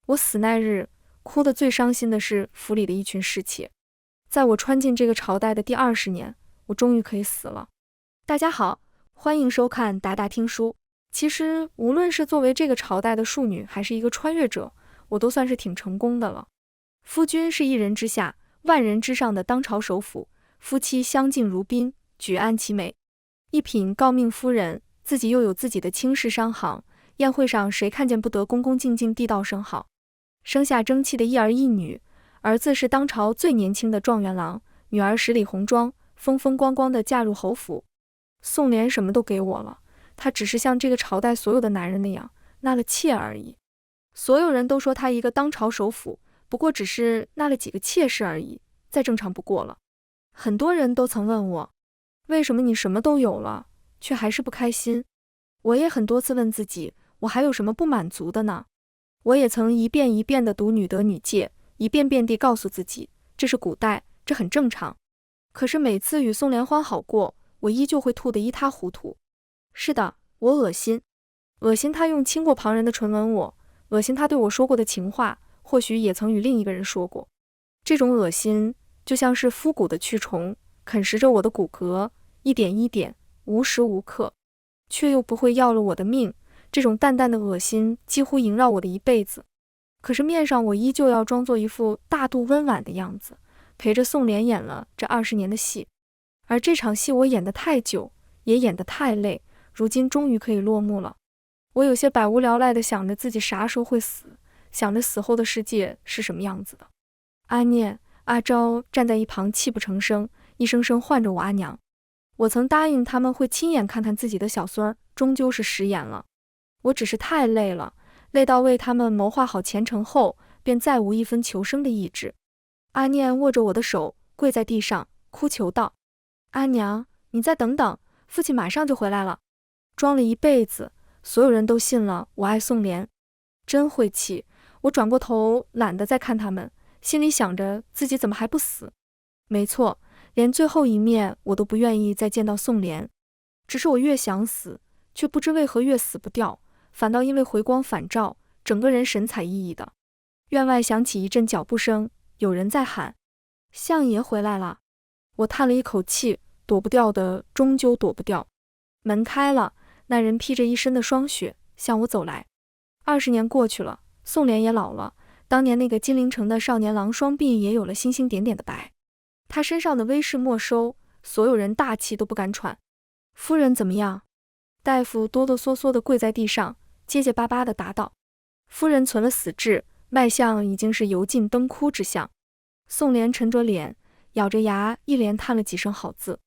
我死那日，哭得最伤心的是府里的一群侍妾。在我穿进这个朝代的第20年，我终于可以死了。大家好，欢迎收看达达听书。其实，无论是作为这个朝代的庶女，还是一个穿越者，我都算是挺成功的了。夫君是一人之下，万人之上的当朝首辅，夫妻相敬如宾，举案齐眉。一品诰命夫人，自己又有自己的轻视商行，宴会上谁看见不得恭恭敬敬地道声好。生下争气的一儿一女，儿子是当朝最年轻的状元郎，女儿十里红妆，风风光光地嫁入侯府。宋濂什么都给我了，他只是像这个朝代所有的男人那样纳了妾而已。所有人都说他一个当朝首辅，不过只是纳了几个妾室而已，再正常不过了。很多人都曾问我，为什么你什么都有了，却还是不开心？我也很多次问自己，我还有什么不满足的呢？我也曾一遍一遍地读女德女戒，一遍遍地告诉自己，这是古代，这很正常。可是每次与宋濂欢好过，我依旧会吐得一塌糊涂。是的，我恶心，恶心他用亲过旁人的唇吻我，恶心他对我说过的情话，或许也曾与另一个人说过。这种恶心就像是枯骨的蛆虫，啃食着我的骨骼，一点一点，无时无刻，却又不会要了我的命。这种淡淡的恶心几乎萦绕我的一辈子。可是面上我依旧要装作一副大度温婉的样子，陪着宋濂演了这20年的戏。而这场戏我演得太久，也演得太累，如今终于可以落幕了。我有些百无聊赖地想着自己啥时候会死，想着死后的世界是什么样子的。阿念、阿昭站在一旁泣不成声，一声声唤着我阿娘。我曾答应他们会亲眼看看自己的小孙儿，终究是食言了。我只是太累了，累到为他们谋划好前程后，便再无一分求生的意志。阿念握着我的手，跪在地上，哭求道：“阿娘，你再等等，父亲马上就回来了。”装了一辈子，所有人都信了我爱宋濂。真晦气，我转过头，懒得再看他们，心里想着自己怎么还不死。没错，连最后一面我都不愿意再见到宋濂。只是我越想死，却不知为何越死不掉，反倒因为回光返照，整个人神采奕奕的。院外响起一阵脚步声，有人在喊：“相爷回来了。”我叹了一口气，躲不掉的终究躲不掉。门开了，那人披着一身的霜雪向我走来。20年过去了，宋濂也老了，当年那个金陵城的少年郎双鬓也有了星星点点的白。他身上的威势没收，所有人大气都不敢喘。夫人怎么样？大夫哆哆嗦嗦地跪在地上，结结巴巴地答道：“夫人存了死志，脉象已经是油尽灯枯之象。”宋濂沉着脸，咬着牙，一连叹了几声好字。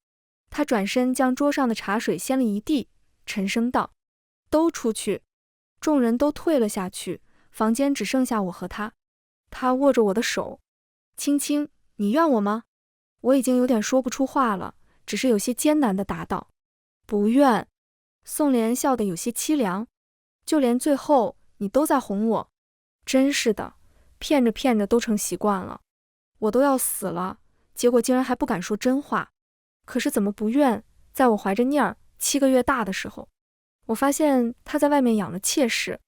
他转身将桌上的茶水掀了一地，沉声道：“都出去。”众人都退了下去，房间只剩下我和他。他握着我的手：“青青，你怨我吗？”我已经有点说不出话了，只是有些艰难地答道：“不怨。”宋濂笑得有些凄凉：“就连最后你都在哄我。”真是的，骗着骗着都成习惯了。我都要死了，结果竟然还不敢说真话。可是怎么不怨？在我怀着念儿7个月大的时候，我发现他在外面养了妾室。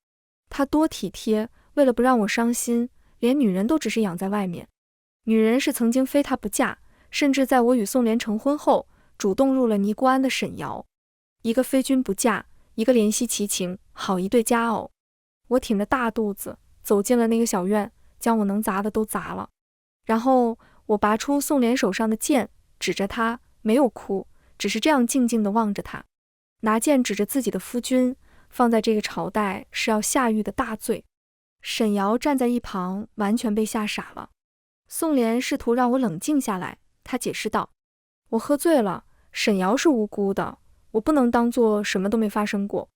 他多体贴，为了不让我伤心，连女人都只是养在外面。女人是曾经非他不嫁，甚至在我与宋濂成婚后，主动入了尼姑庵的沈瑶。一个非君不嫁，一个怜惜其情，好一对佳偶。我挺着大肚子走进了那个小院，将我能砸的都砸了。然后我拔出宋濂手上的剑，指着他，没有哭，只是这样静静地望着他。拿剑指着自己的夫君，放在这个朝代是要下狱的大罪。沈瑶站在一旁，完全被吓傻了。宋濂试图让我冷静下来，他解释道：“我喝醉了，沈瑶是无辜的，我不能当作什么都没发生过。”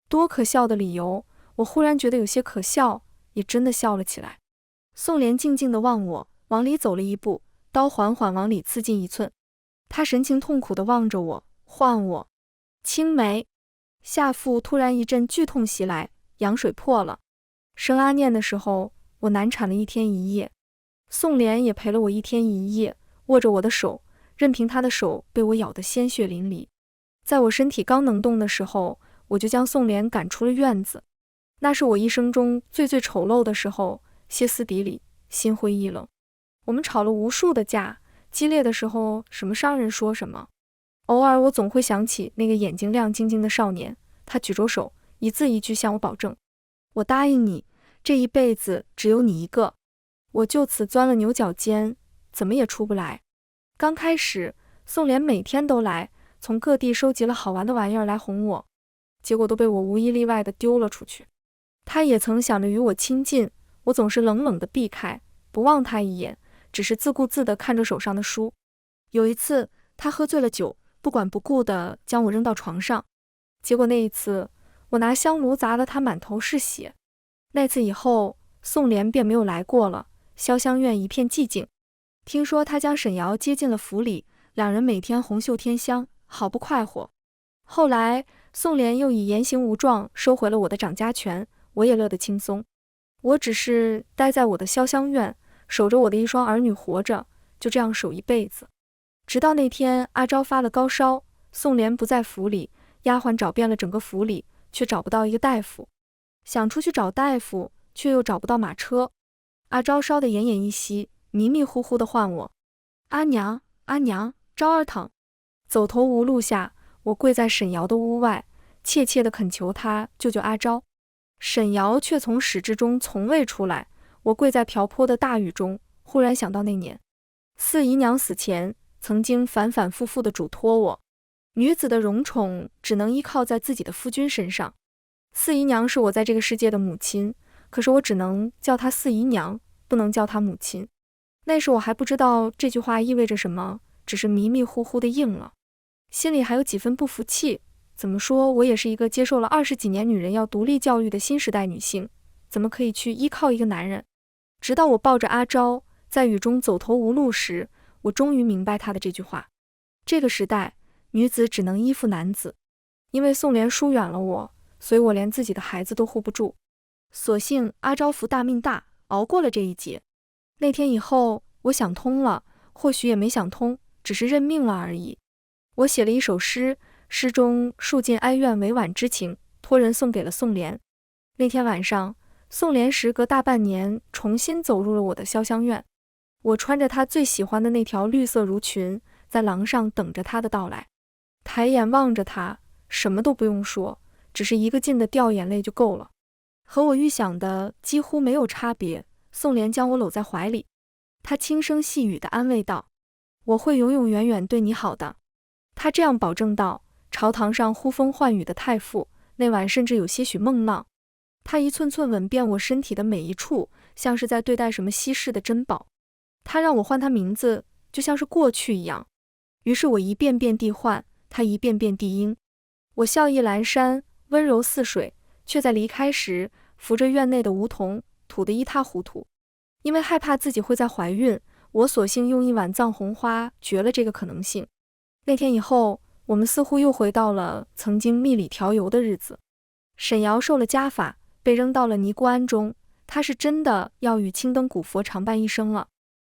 多可笑的理由，我忽然觉得有些可笑，也真的笑了起来。宋濂静静地望我，往里走了一步，刀缓缓往里刺进1寸。他神情痛苦地望着我，唤我：“青梅。”下腹突然一阵剧痛袭来，羊水破了。生阿念的时候，我难产了1天1夜。宋濂也陪了我1天1夜，握着我的手，任凭他的手被我咬得鲜血淋漓。在我身体刚能动的时候，我就将宋濂赶出了院子。那是我一生中最丑陋的时候，歇斯底里，心灰意冷。我们吵了无数的架，激烈的时候什么商人说什么。偶尔我总会想起那个眼睛亮晶晶的少年，他举着手，一字一句向我保证，我答应你，这一辈子只有你一个。我就此钻了牛角尖，怎么也出不来。刚开始，宋濂每天都来，从各地收集了好玩的玩意儿来哄我，结果都被我无一例外地丢了出去。他也曾想着与我亲近，我总是冷冷地避开，不望他一眼，只是自顾自地看着手上的书。有一次，他喝醉了酒，不管不顾地将我扔到床上，结果那一次，我拿香炉砸得他满头是血。那次以后，宋濂便没有来过了，潇湘院一片寂静。听说他将沈瑶接进了府里，两人每天红袖添香，好不快活。后来，宋濂又以言行无状收回了我的掌家权，我也乐得轻松。我只是待在我的潇湘院，守着我的一双儿女活着，就这样守一辈子。直到那天阿昭发了高烧，宋濂不在府里，丫鬟找遍了整个府里，却找不到一个大夫。想出去找大夫，却又找不到马车。阿昭烧得奄奄一息，迷迷糊糊地唤我：阿娘，阿娘，昭儿疼。走投无路下，我跪在沈瑶的屋外，切切地恳求她救救阿昭。沈瑶却从始至终从未出来。我跪在瓢泼的大雨中，忽然想到那年四姨娘死前曾经反反复复地嘱托我，女子的荣宠只能依靠在自己的夫君身上。四姨娘是我在这个世界的母亲，可是我只能叫她四姨娘，不能叫她母亲。那时我还不知道这句话意味着什么，只是迷迷糊糊地应了，心里还有几分不服气。怎么说，我也是一个接受了20几年女人要独立教育的新时代女性，怎么可以去依靠一个男人？直到我抱着阿昭在雨中走投无路时，我终于明白他的这句话。这个时代，女子只能依附男子。因为宋濂疏远了我，所以我连自己的孩子都护不住。所幸阿昭福大命大，熬过了这一劫。那天以后，我想通了，或许也没想通，只是认命了而已。我写了一首诗，诗中述尽哀怨委婉之情，托人送给了宋濂。那天晚上，宋濂时隔大半年重新走入了我的潇湘院。我穿着他最喜欢的那条绿色襦裙，在廊上等着他的到来。抬眼望着他，什么都不用说，只是一个劲的掉眼泪就够了。和我预想的几乎没有差别。宋濂将我搂在怀里，他轻声细语地安慰道：我会永永远远对你好的。他这样保证道。朝堂上呼风唤雨的太傅，那晚甚至有些许梦浪。他一寸寸吻遍我身体的每一处，像是在对待什么稀世的珍宝。他让我唤他名字，就像是过去一样。于是我一遍遍地唤，他一遍遍地应。我笑意阑珊，温柔似水，却在离开时扶着院内的梧桐，吐得一塌糊涂。因为害怕自己会再怀孕，我索性用一碗藏红花绝了这个可能性。那天以后，我们似乎又回到了曾经蜜里调油的日子。沈瑶受了家法，被扔到了尼姑庵中，她是真的要与青灯古佛长伴一生了。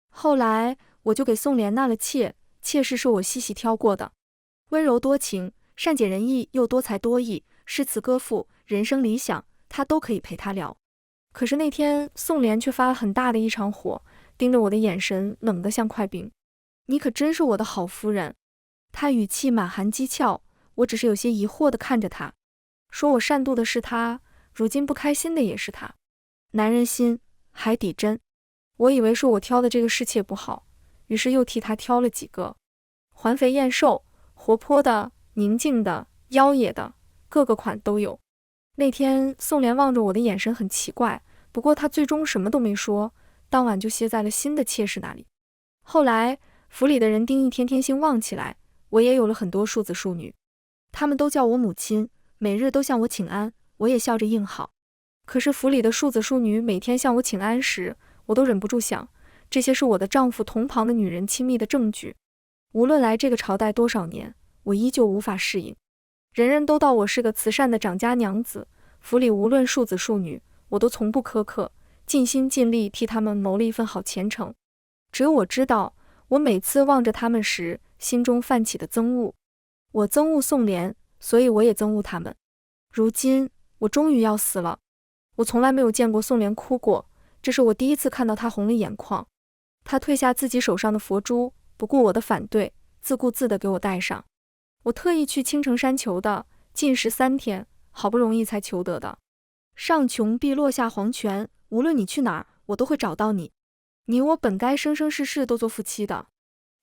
后来我就给宋濂纳了妾，妾室是我细细挑过的，温柔多情，善解人意又多才多艺，诗词歌赋，人生理想，她都可以陪她聊。可是那天宋濂却发了很大的一场火，盯着我的眼神冷得像块冰。你可真是我的好夫人。他语气满含讥诮，我只是有些疑惑地看着他，说我善妒的是他，如今不开心的也是他。男人心，海底针。我以为是我挑的这个侍妾不好，于是又替他挑了几个，环肥燕瘦，活泼的，宁静的，妖冶的，各个款都有。那天宋濂望着我的眼神很奇怪，不过他最终什么都没说，当晚就歇在了新的妾室那里。后来府里的人丁一天天兴旺起来，我也有了很多庶子庶女，他们都叫我母亲，每日都向我请安，我也笑着应好。可是府里的庶子庶女每天向我请安时，我都忍不住想，这些是我的丈夫同旁的女人亲密的证据。无论来这个朝代多少年，我依旧无法适应。人人都道我是个慈善的长家娘子，府里无论庶子庶女，我都从不苛刻，尽心尽力替他们谋了一份好前程。只有我知道，我每次望着他们时，心中泛起的憎恶。我憎恶宋濂，所以我也憎恶他们。如今我终于要死了。我从来没有见过宋濂哭过，这是我第一次看到他红了眼眶。他退下自己手上的佛珠，不顾我的反对，自顾自地给我戴上。我特意去青城山求的，禁食3天，好不容易才求得的。上穷碧落下黄泉，无论你去哪儿，我都会找到你。你我本该生生世世都做夫妻的。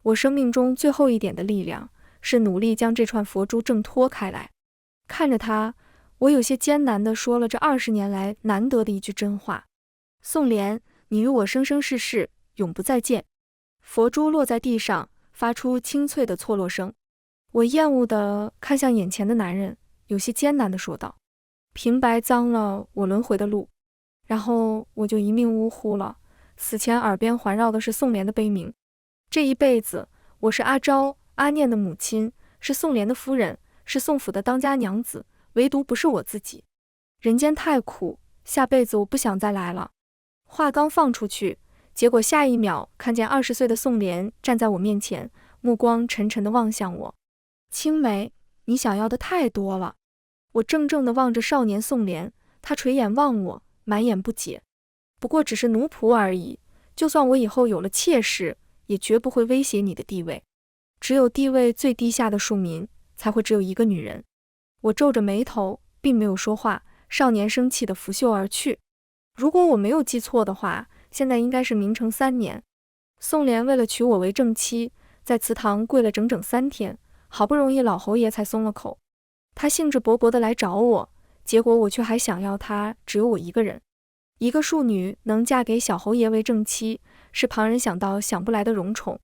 我生命中最后一点的力量，是努力将这串佛珠挣脱开来。看着他，我有些艰难地说了这20年来难得的一句真话：宋濂，你与我生生世世永不再见。佛珠落在地上，发出清脆的错落声。我厌恶地看向眼前的男人，有些艰难地说道：平白脏了我轮回的路。然后我就一命呜呼了，死前耳边环绕的是宋濂的悲鸣。这一辈子，我是阿昭、阿念的母亲，是宋濂的夫人，是宋府的当家娘子，唯独不是我自己。人间太苦，下辈子我不想再来了。话刚放出去，结果下一秒看见20岁的宋濂站在我面前，目光沉沉地望向我。青梅，你想要的太多了。我怔怔地望着少年宋濂，他垂眼望我，满眼不解。不过只是奴仆而已，就算我以后有了妾室，也绝不会威胁你的地位。只有地位最低下的庶民，才会只有一个女人。我皱着眉头，并没有说话。少年生气地拂袖而去。如果我没有记错的话，现在应该是明成3年。宋濂为了娶我为正妻，在祠堂跪了整整3天，好不容易老侯爷才松了口。他兴致勃勃地来找我，结果我却还想要他只有我一个人。一个庶女能嫁给小侯爷为正妻，是旁人想到想不来的荣宠。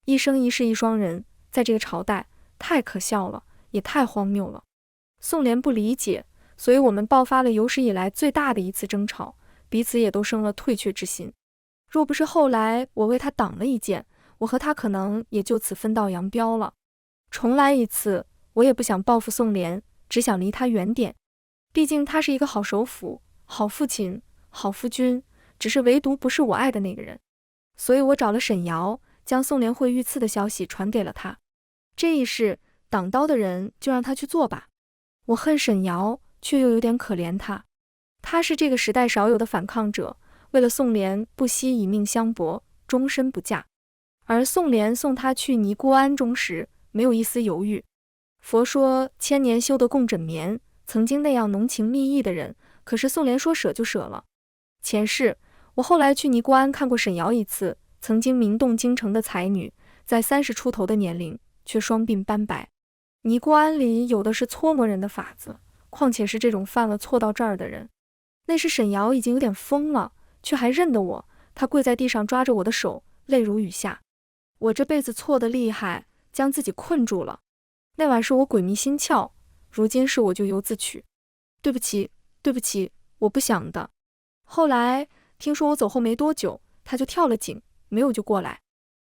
一生一世一双人，在这个朝代太可笑了，也太荒谬了。宋濂不理解，所以我们爆发了有史以来最大的一次争吵，彼此也都生了退却之心。若不是后来我为他挡了一剑，我和他可能也就此分道扬镳了。重来一次，我也不想报复宋濂，只想离他远点。毕竟他是一个好首辅、好父亲、好夫君，只是唯独不是我爱的那个人。所以我找了沈瑶，将宋濂会遇刺的消息传给了他。这一事，挡刀的人就让他去做吧。我恨沈瑶，却又有点可怜他。他是这个时代少有的反抗者，为了宋濂不惜以命相搏，终身不嫁。而宋濂送他去尼姑庵中时，没有一丝犹豫。佛说千年修得共枕眠，曾经那样浓情蜜意的人，可是宋濂说舍就舍了。前世，我后来去尼姑庵看过沈瑶一次，曾经名动京城的才女，在30出头的年龄，却双鬓斑白。尼姑庵里有的是搓磨人的法子，况且是这种犯了错到这儿的人。那时沈瑶已经有点疯了，却还认得我，她跪在地上抓着我的手，泪如雨下。我这辈子错得厉害，将自己困住了。那晚是我鬼迷心窍，如今是我咎由自取。对不起，对不起，我不想的。后来听说我走后没多久，他就跳了井，没有救过来。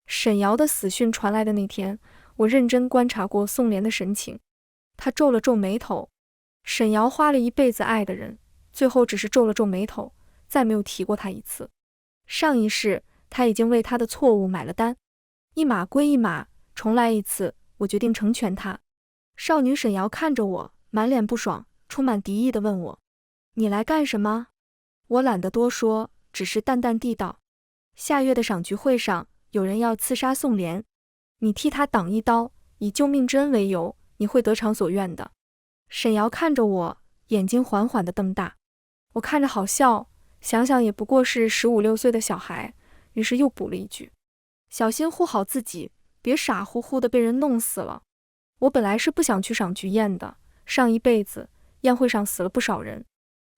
沈瑶的死讯传来的那天，我认真观察过宋濂的神情，他皱了皱眉头。沈瑶花了一辈子爱的人，最后只是皱了皱眉头，再没有提过他一次。上一世，他已经为他的错误买了单。一码归一码，重来一次，我决定成全他。少女沈瑶看着我，满脸不爽，充满敌意地问我：你来干什么？我懒得多说，只是淡淡地道：下月的赏菊会上，有人要刺杀宋濂，你替他挡一刀，以救命之恩为由，你会得偿所愿的。沈瑶看着我，眼睛缓缓地瞪大。我看着好笑，想想也不过是15、16岁的小孩，于是又补了一句：小心护好自己，别傻乎乎的被人弄死了。我本来是不想去赏菊宴的，上一辈子宴会上死了不少人，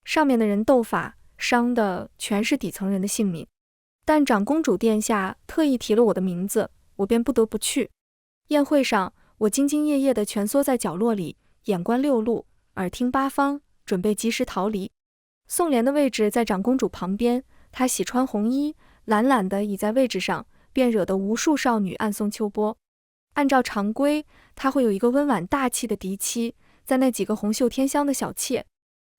上面的人斗法，伤的全是底层人的性命。但长公主殿下特意提了我的名字，我便不得不去。宴会上，我兢兢业业地蜷缩在角落里，眼观六路，耳听八方，准备及时逃离。宋濂的位置在长公主旁边，她喜穿红衣，懒懒地倚在位置上，便惹得无数少女暗送秋波。按照常规，她会有一个温婉大气的嫡妻，在那几个红袖添香的小妾。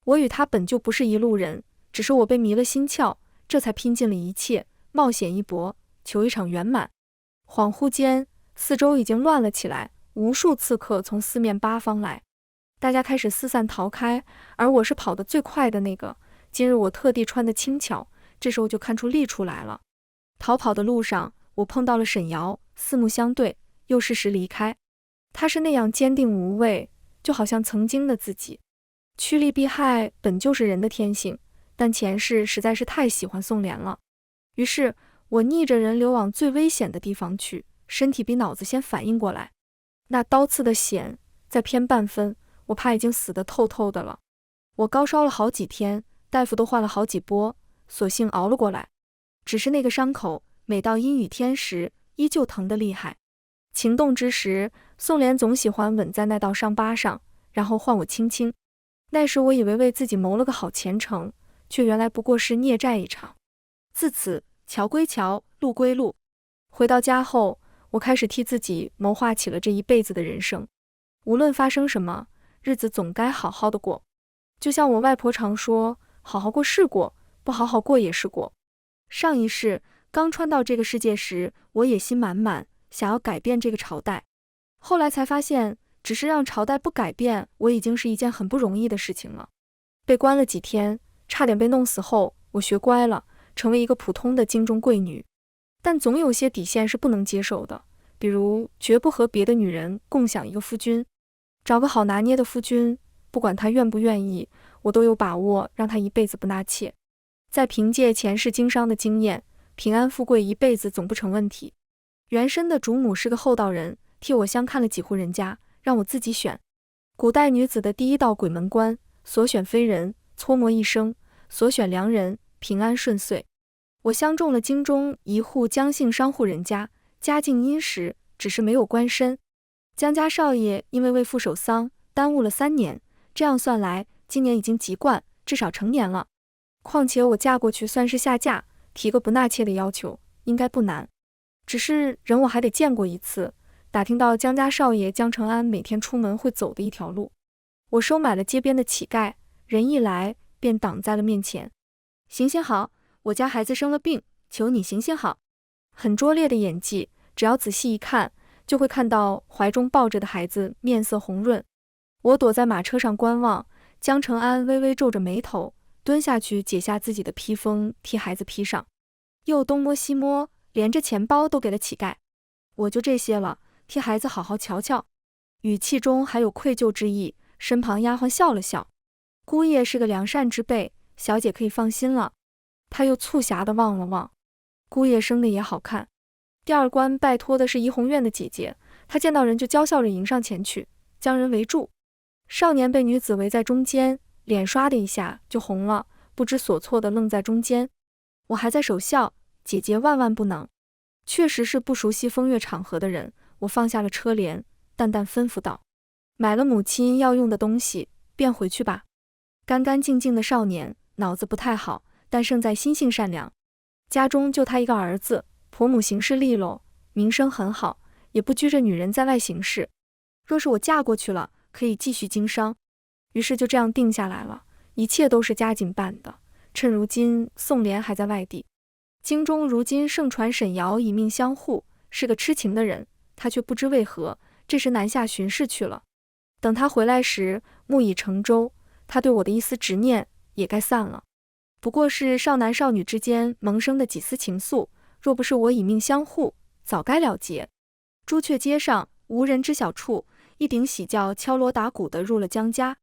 我与她本就不是一路人，只是我被迷了心窍，这才拼尽了一切，冒险一搏，求一场圆满。恍惚间，四周已经乱了起来，无数刺客从四面八方来，大家开始四散逃开，而我是跑得最快的那个，今日我特地穿得轻巧，这时候就看出丽出来了。逃跑的路上，我碰到了沈瑶，四目相对，又适时离开。她是那样坚定无畏，就好像曾经的自己。趋利避害本就是人的天性，但前世实在是太喜欢宋濂了。于是我逆着人流往最危险的地方去，身体比脑子先反应过来。那刀刺的险，再偏半分，我怕已经死得透透的了。我高烧了好几天，大夫都换了好几波，索性熬了过来。只是那个伤口，每到阴雨天时，依旧疼得厉害。情动之时，宋濂总喜欢吻在那道伤疤上，然后唤我亲亲。那时我以为为自己谋了个好前程，却原来不过是孽债一场。自此，桥归桥，路归路。回到家后，我开始替自己谋划起了这一辈子的人生。无论发生什么，日子总该好好的过。就像我外婆常说，好好过是过，不好好过也是过。上一世刚穿到这个世界时，我野心满满，想要改变这个朝代。后来才发现，只是让朝代不改变，我已经是一件很不容易的事情了。被关了几天，差点被弄死后，我学乖了，成为一个普通的京中贵女。但总有些底线是不能接受的，比如绝不和别的女人共享一个夫君。找个好拿捏的夫君，不管他愿不愿意，我都有把握让他一辈子不纳妾。再凭借前世经商的经验，平安富贵一辈子总不成问题。原身的主母是个厚道人，替我相看了几户人家，让我自己选。古代女子的第一道鬼门关，所选非人，搓磨一生；所选良人，平安顺遂。我相中了京中一户姜姓商户人家，家境殷实，只是没有官身。姜家少爷因为为父守丧，耽误了3年，这样算来，今年已经籍贯，至少成年了。况且我嫁过去算是下嫁，提个不纳妾的要求，应该不难。只是人我还得见过一次，打听到姜家少爷姜承安每天出门会走的一条路。我收买了街边的乞丐，人一来便挡在了面前。行行好，我家孩子生了病，求你行行好。很拙劣的演技，只要仔细一看，就会看到怀中抱着的孩子面色红润。我躲在马车上观望，姜承安微微皱着眉头，蹲下去解下自己的披风，替孩子披上，又东摸西摸，连着钱包都给了乞丐。我就这些了，替孩子好好瞧瞧。语气中还有愧疚之意，身旁丫鬟笑了笑。姑爷是个良善之辈，小姐可以放心了。他又促狭地望了望，姑爷生的也好看。第二关拜托的是怡红院的姐姐，她见到人就娇笑着迎上前去，将人围住。少年被女子围在中间，脸刷的一下就红了，不知所措地愣在中间。我还在守孝，姐姐万万不能。确实是不熟悉风月场合的人，我放下了车帘，淡淡吩咐道：买了母亲要用的东西，便回去吧。干干净净的少年，脑子不太好，但胜在心性善良。家中就他一个儿子，婆母行事利落，名声很好，也不拘着女人在外行事。若是我嫁过去了，可以继续经商。于是就这样定下来了，一切都是加紧办的。趁如今宋濂还在外地，京中如今盛传沈瑶以命相护，是个痴情的人，他却不知为何这时南下巡视去了。等他回来时，木已成舟，他对我的一丝执念也该散了。不过是少男少女之间萌生的几丝情愫，若不是我以命相护，早该了结。朱雀街上无人知晓处，一顶喜轿敲锣打鼓地入了姜家。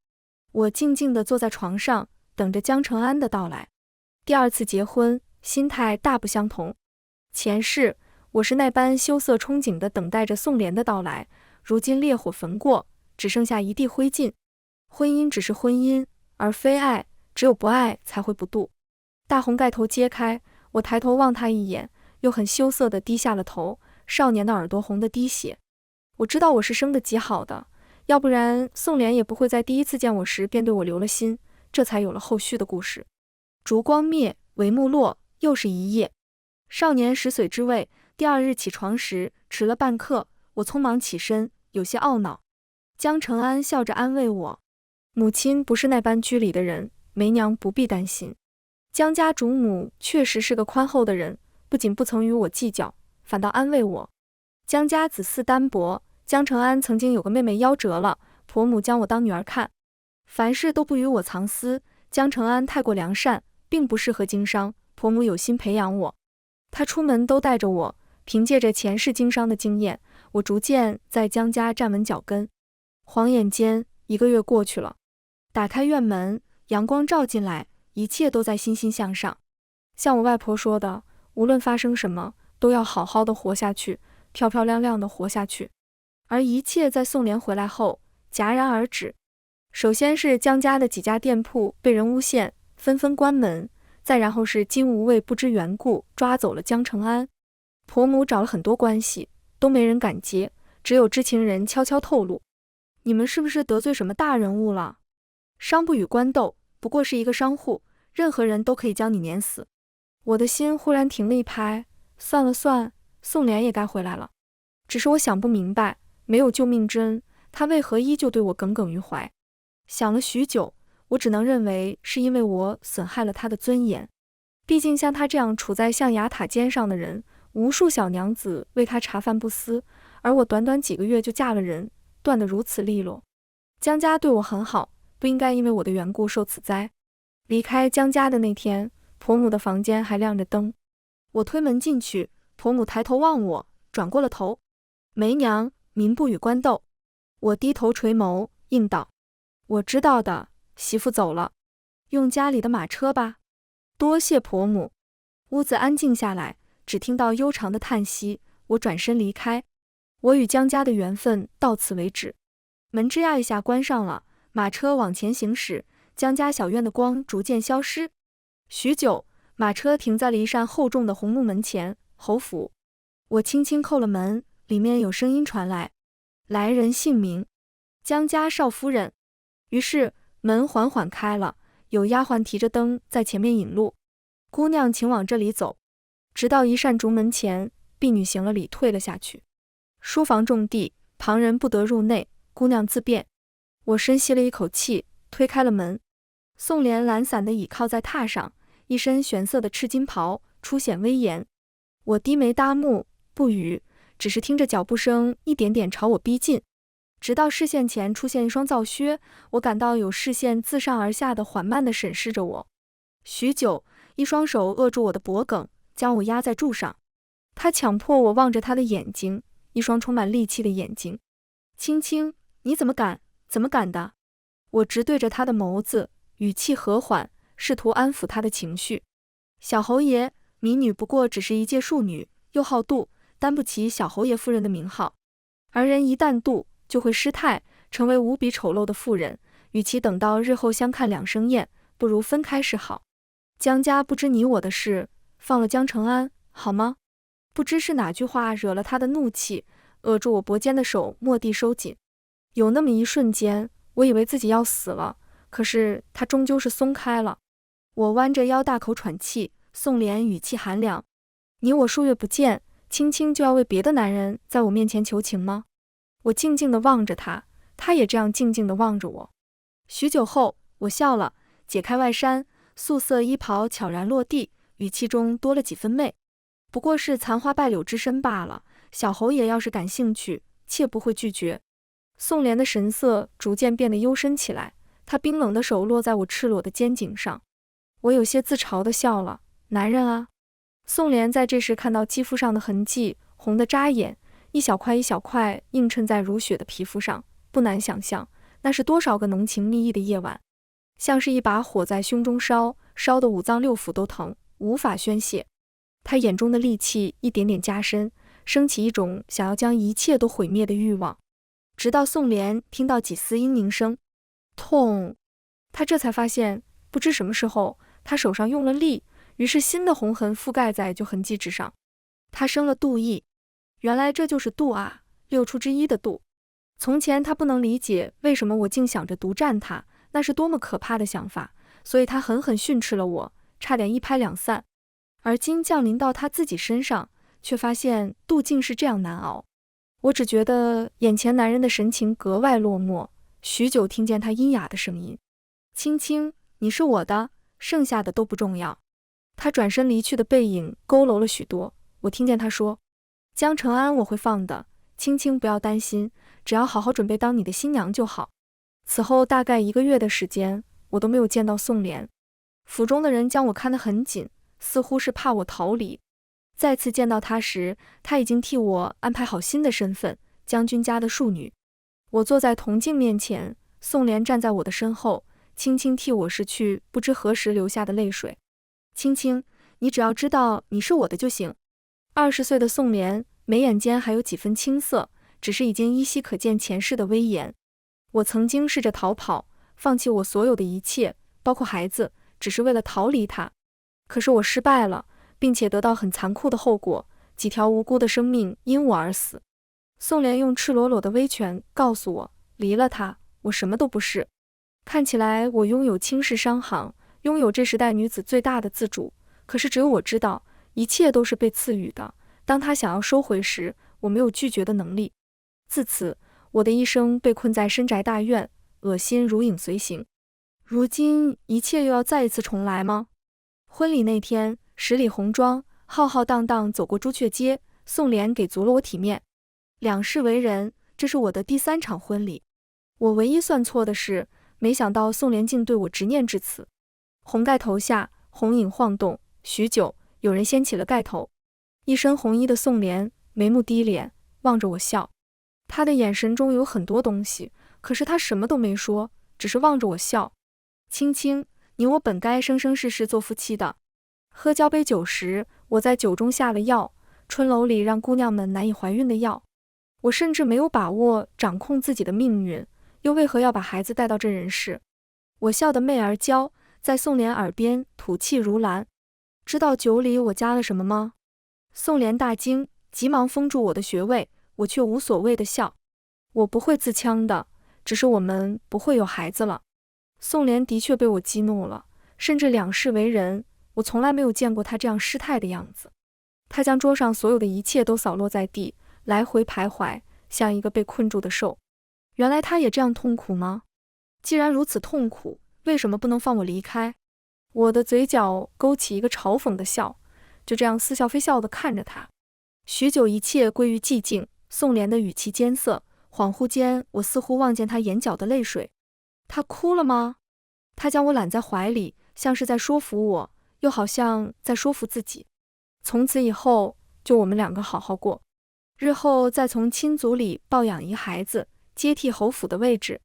我静静地坐在床上，等着姜承安的到来。第二次结婚，心态大不相同。前世我是那般羞涩憧憬地等待着宋濂的到来，如今烈火焚过，只剩下一地灰烬。婚姻只是婚姻，而非爱，只有不爱才会不渡。大红盖头揭开，我抬头望他一眼，又很羞涩地低下了头，少年的耳朵红得滴血。我知道我是生得极好的，要不然宋濂也不会在第一次见我时便对我留了心，这才有了后续的故事。烛光灭，帷幕落，又是一夜。少年10岁之位，第二日起床时迟了半刻，我匆忙起身，有些懊恼。姜承安笑着安慰我，母亲不是那般居里的人，梅娘不必担心。姜家主母确实是个宽厚的人，不仅不曾与我计较，反倒安慰我。姜家子嗣单薄，姜承安曾经有个妹妹夭折了，婆母将我当女儿看，凡事都不与我藏私，江承安太过良善，并不适合经商，婆母有心培养我。他出门都带着我，凭借着前世经商的经验，我逐渐在江家站稳脚跟。晃眼间1个月过去了，打开院门，阳光照进来，一切都在欣欣向上。像我外婆说的，无论发生什么，都要好好的活下去，漂漂亮亮的活下去。而一切在宋濂回来后戛然而止。首先是江家的几家店铺被人诬陷，纷纷关门，再然后是金无畏不知缘故抓走了江承安。婆母找了很多关系，都没人敢接，只有知情人悄悄透露：你们是不是得罪什么大人物了？商不与官斗，不过是一个商户，任何人都可以将你碾死。我的心忽然停了一拍，算了算，宋濂也该回来了。只是我想不明白，没有救命之恩，他为何依旧对我耿耿于怀？想了许久，我只能认为是因为我损害了他的尊严。毕竟像他这样处在象牙塔尖上的人，无数小娘子为他茶饭不思，而我短短几个月就嫁了人，断得如此利落。江家对我很好，不应该因为我的缘故受此灾。离开江家的那天，婆母的房间还亮着灯。我推门进去，婆母抬头望我，转过了头：梅娘，民不与官斗。我低头垂眸，应道：我知道的，媳妇走了，用家里的马车吧。多谢婆母。屋子安静下来，只听到悠长的叹息。我转身离开，我与江家的缘分到此为止。门吱呀一下关上了，马车往前行驶，江家小院的光逐渐消失。许久，马车停在了一扇厚重的红木门前。侯府。我轻轻叩了门，里面有声音传来：来人姓名，江家少夫人。于是门缓缓开了，有丫鬟提着灯在前面引路：姑娘请往这里走。直到一扇竹门前，婢女行了礼，退了下去。书房重地，旁人不得入内，姑娘自便。我深吸了一口气，推开了门。宋濂懒散地倚靠在榻上，一身玄色的赤金袍，初显威严。我低眉搭目，不语，只是听着脚步声一点点朝我逼近，直到视线前出现一双皂靴，我感到有视线自上而下的缓慢地审视着我。许久，一双手扼住我的脖颈，将我压在柱上。他强迫我望着他的眼睛，一双充满戾气的眼睛。青青，你怎么敢？怎么敢的？我直对着他的眸子，语气和缓，试图安抚他的情绪。小侯爷，民女不过只是一介庶女，又好妒，担不起小侯爷夫人的名号。而人一旦妒，就会失态，成为无比丑陋的妇人。与其等到日后相看两生厌，不如分开是好。江家不知你我的事，放了江承安，好吗？不知是哪句话惹了他的怒气，扼住我脖肩的手蓦地收紧。有那么一瞬间，我以为自己要死了，可是他终究是松开了。我弯着腰大口喘气，宋濂语气寒凉：你我数月不见，青青就要为别的男人在我面前求情吗？我静静地望着他，他也这样静静地望着我。许久后，我笑了，解开外衫，素色衣袍悄然落地，语气中多了几分媚。不过是残花败柳之身罢了，小侯爷要是感兴趣，切不会拒绝。宋濂的神色逐渐变得幽深起来，他冰冷的手落在我赤裸的肩颈上。我有些自嘲地笑了：男人啊。宋濂在这时看到肌肤上的痕迹，红得扎眼，一小块一小块映衬在如雪的皮肤上，不难想象，那是多少个浓情蜜意的夜晚。像是一把火在胸中烧，烧得五脏六腑都疼，无法宣泄。他眼中的戾气一点点加深，升起一种想要将一切都毁灭的欲望。直到宋濂听到几丝嘤咛声，痛，他这才发现，不知什么时候，他手上用了力，于是新的红痕覆盖在旧痕迹之上。他生了妒意，原来这就是妒啊，6出之一的妒。从前他不能理解为什么我竟想着独占他，那是多么可怕的想法，所以他狠狠训斥了我，差点一拍两散。而今降临到他自己身上，却发现妒竟是这样难熬。我只觉得眼前男人的神情格外落寞，许久听见他阴哑的声音：青青，你是我的，剩下的都不重要。他转身离去的背影佝偻了许多，我听见他说：江承安我会放的，青青不要担心，只要好好准备当你的新娘就好。此后大概1个月的时间，我都没有见到宋濂。府中的人将我看得很紧，似乎是怕我逃离。再次见到他时，他已经替我安排好新的身份，将军家的庶女。我坐在铜镜面前，宋濂站在我的身后，轻轻替我拭去不知何时流下的泪水。青青，你只要知道你是我的就行。20岁的宋濂，眉眼间还有几分青涩，只是已经依稀可见前世的威严。我曾经试着逃跑，放弃我所有的一切，包括孩子，只是为了逃离他。可是我失败了，并且得到很残酷的后果，几条无辜的生命因我而死。宋濂用赤裸裸的威权告诉我，离了他，我什么都不是。看起来我拥有倾世商行，拥有这时代女子最大的自主，可是只有我知道，一切都是被赐予的。当他想要收回时，我没有拒绝的能力。自此，我的一生被困在深宅大院，恶心如影随形。如今一切又要再一次重来吗？婚礼那天，10里红妆，浩浩荡荡走过朱雀街，宋濂给足了我体面。两世为人，这是我的第3场婚礼。我唯一算错的是，没想到宋濂竟对我执念至此。红盖头下，红影晃动，许久，有人掀起了盖头。一身红衣的宋濂，眉目低敛，望着我笑。他的眼神中有很多东西，可是他什么都没说，只是望着我笑。青青，你我本该生生世世做夫妻的。喝交杯酒时，我在酒中下了药，春楼里让姑娘们难以怀孕的药。我甚至没有把握掌控自己的命运，又为何要把孩子带到这人世？我笑得媚而娇，在宋濂耳边吐气如兰。知道酒里我加了什么吗？宋濂大惊，急忙封住我的穴位，我却无所谓的笑。我不会自戕的，只是我们不会有孩子了。宋濂的确被我激怒了，甚至两世为人，我从来没有见过他这样失态的样子。他将桌上所有的一切都扫落在地，来回徘徊，像一个被困住的兽。原来他也这样痛苦吗？既然如此痛苦，为什么不能放我离开？我的嘴角勾起一个嘲讽的笑，就这样似笑非笑地看着他。许久，一切归于寂静。宋濂的语气艰涩，恍惚间，我似乎望见他眼角的泪水。他哭了吗？他将我揽在怀里，像是在说服我，又好像在说服自己。从此以后，就我们2个好好过，日后再从亲族里抱养一孩子，接替侯府的位置。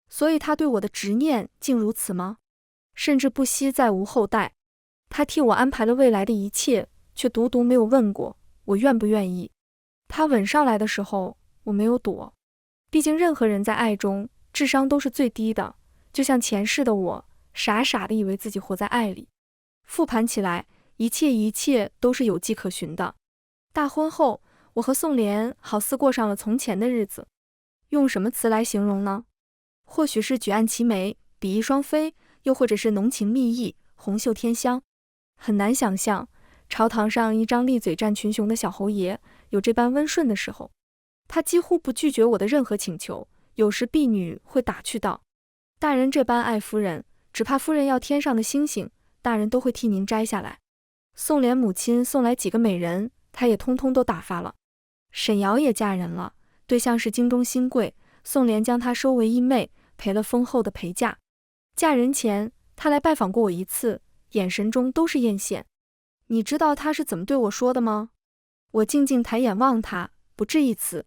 所以他对我的执念竟如此吗？甚至不惜再无后代。他替我安排了未来的一切，却独独没有问过我愿不愿意。他吻上来的时候，我没有躲。毕竟任何人在爱中，智商都是最低的，就像前世的我，傻傻的以为自己活在爱里。复盘起来，一切都是有迹可循的。大婚后，我和宋濂好似过上了从前的日子。用什么词来形容呢？或许是举案齐眉，比翼双飞，又或者是浓情蜜意，红袖添香。很难想象，朝堂上一张利嘴战群雄的小侯爷，有这般温顺的时候。他几乎不拒绝我的任何请求，有时婢女会打趣道：大人这般爱夫人，只怕夫人要天上的星星，大人都会替您摘下来。宋濂母亲送来几个美人，他也通通都打发了。沈瑶也嫁人了，对象是京中新贵，宋濂将她收为义妹，赔了丰厚的陪嫁。嫁人前，他来拜访过我一次，眼神中都是艳羡。你知道他是怎么对我说的吗？我静静抬眼望他，不置一词。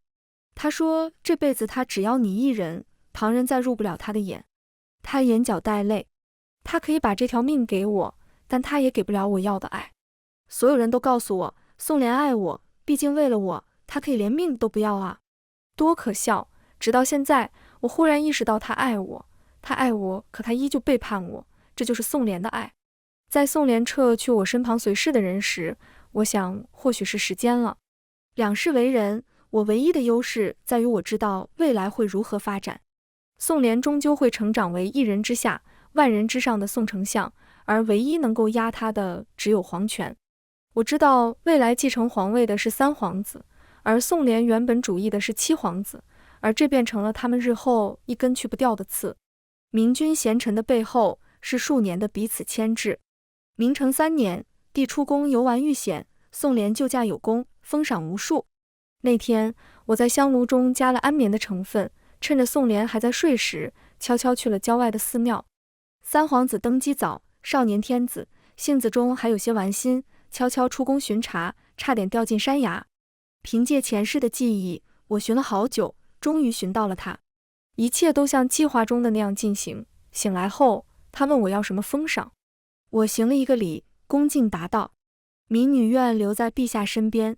他说这辈子他只要你一人，旁人再入不了他的眼。他眼角带泪，他可以把这条命给我，但他也给不了我要的爱。所有人都告诉我，宋濂爱我，毕竟为了我，他可以连命都不要啊。多可笑！直到现在，我忽然意识到他爱我，他爱我，可他依旧背叛我，这就是宋濂的爱。在宋濂撤去我身旁随侍的人时，我想或许是时间了。两世为人，我唯一的优势在于我知道未来会如何发展。宋濂终究会成长为一人之下，万人之上的宋丞相，而唯一能够压他的只有皇权。我知道未来继承皇位的是3皇子，而宋濂原本主义的是7皇子，而这变成了他们日后一根去不掉的刺。明君贤臣的背后是数年的彼此牵制。明成3年，帝出宫游玩遇险，宋濂救驾有功，封赏无数。那天，我在香炉中加了安眠的成分，趁着宋濂还在睡时，悄悄去了郊外的寺庙。三皇子登基早，少年天子，性子中还有些玩心，悄悄出宫巡查，差点掉进山崖。凭借前世的记忆，我寻了好久，终于寻到了他。一切都像计划中的那样进行。醒来后，他问我要什么封赏，我行了一个礼，恭敬答道：民女愿留在陛下身边。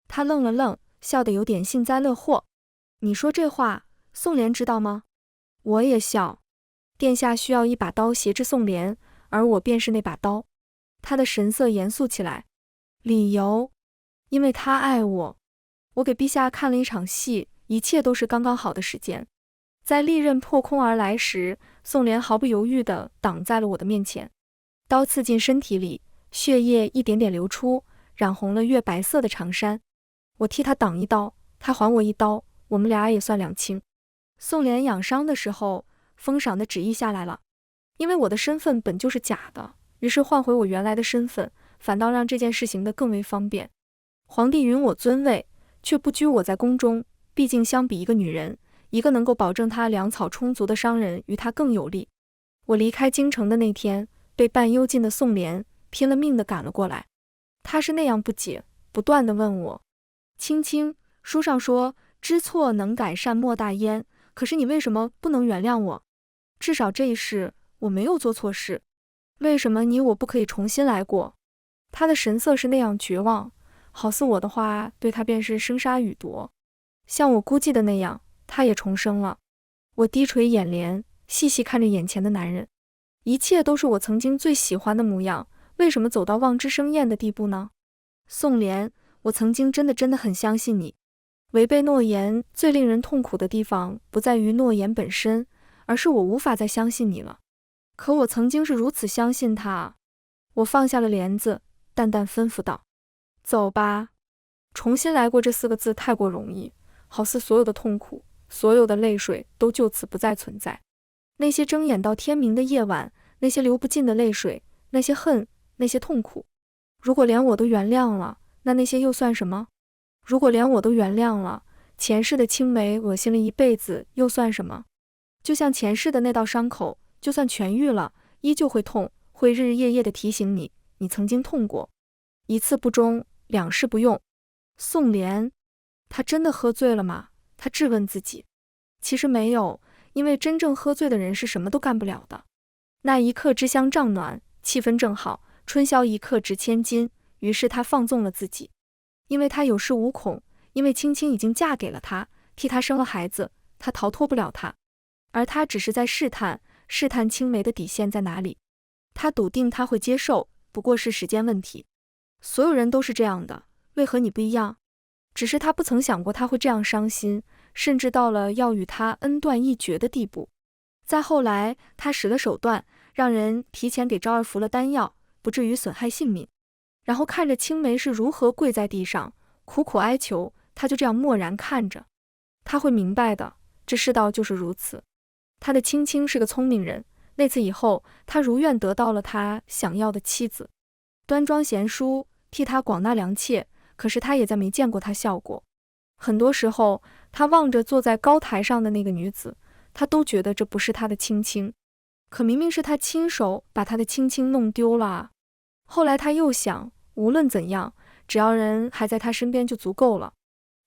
他愣了愣，笑得有点幸灾乐祸。你说这话，宋濂知道吗？我也笑。殿下需要一把刀挟制宋濂，而我便是那把刀。他的神色严肃起来。理由？因为他爱我。我给陛下看了一场戏，一切都是刚刚好的时间。在利刃破空而来时，宋濂毫不犹豫地挡在了我的面前。刀刺进身体里，血液一点点流出，染红了月白色的长衫。我替他挡一刀，他还我一刀，我们俩也算两清。宋濂养伤的时候，封赏的旨意下来了。因为我的身份本就是假的，于是换回我原来的身份，反倒让这件事行得更为方便。皇帝允我尊位，却不拘我在宫中，毕竟相比一个女人，一个能够保证她粮草充足的商人于她更有利。我离开京城的那天，被半幽禁的宋濂拼了命地赶了过来。他是那样不解，不断地问我：青青，书上说知错能改善莫大焉，可是你为什么不能原谅我？至少这一世我没有做错事，为什么你我不可以重新来过？他的神色是那样绝望，好似我的话对他便是生杀予夺。像我估计的那样，他也重生了。我低垂眼帘，细细看着眼前的男人，一切都是我曾经最喜欢的模样，为什么走到望之生厌的地步呢？宋濂，我曾经真的很相信你。违背诺言最令人痛苦的地方，不在于诺言本身，而是我无法再相信你了。可我曾经是如此相信他啊。我放下了帘子，淡淡吩咐道：走吧。重新来过这4个字太过容易，好似所有的痛苦，所有的泪水都就此不再存在。那些睁眼到天明的夜晚，那些流不尽的泪水，那些恨，那些痛苦，如果连我都原谅了，那些又算什么？如果连我都原谅了，前世的青梅恶心了一辈子又算什么？就像前世的那道伤口，就算痊愈了，依旧会痛，会日日夜夜地提醒你，你曾经痛过。一次不忠，两世不用。宋濂，他真的喝醉了吗？他质问自己。其实没有，因为真正喝醉的人是什么都干不了的。那一刻脂香帐暖，气氛正好，春宵一刻值千金，于是他放纵了自己。因为他有恃无恐，因为青青已经嫁给了他，替他生了孩子，他逃脱不了他。而他只是在试探青梅的底线在哪里。他笃定他会接受，不过是时间问题。所有人都是这样的，为何你不一样？只是他不曾想过他会这样伤心，甚至到了要与他恩断义绝的地步。再后来，他使了手段，让人提前给昭儿服了丹药，不至于损害性命。然后看着青梅是如何跪在地上，苦苦哀求，他就这样默然看着。他会明白的，这世道就是如此。他的青青是个聪明人，那次以后，他如愿得到了他想要的妻子，端庄贤淑，替他广纳良妾，可是他也再没见过他笑过。很多时候，他望着坐在高台上的那个女子，他都觉得这不是他的青青，可明明是他亲手把他的青青弄丢了啊。后来他又想，无论怎样，只要人还在他身边就足够了。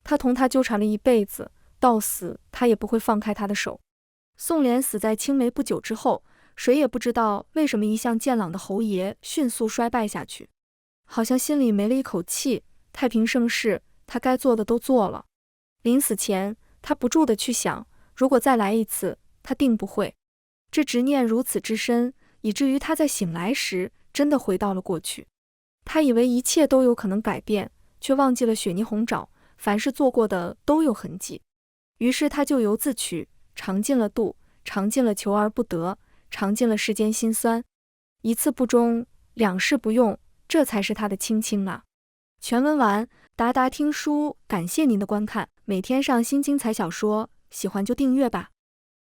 他同他纠缠了一辈子，到死他也不会放开他的手。宋濂死在青梅不久之后，谁也不知道为什么一向健朗的侯爷迅速衰败下去，好像心里没了一口气。太平盛世，他该做的都做了。临死前，他不住地去想，如果再来一次，他定不会。这执念如此之深，以至于他在醒来时真的回到了过去。他以为一切都有可能改变，却忘记了雪泥红爪，凡是做过的都有痕迹。于是他咎由自取，尝尽了妒，尝尽了求而不得，尝尽了世间辛酸。一次不忠，两世不用，这才是他的青青啊。全文完，达达听书，感谢您的观看，每天上新精彩小说，喜欢就订阅吧。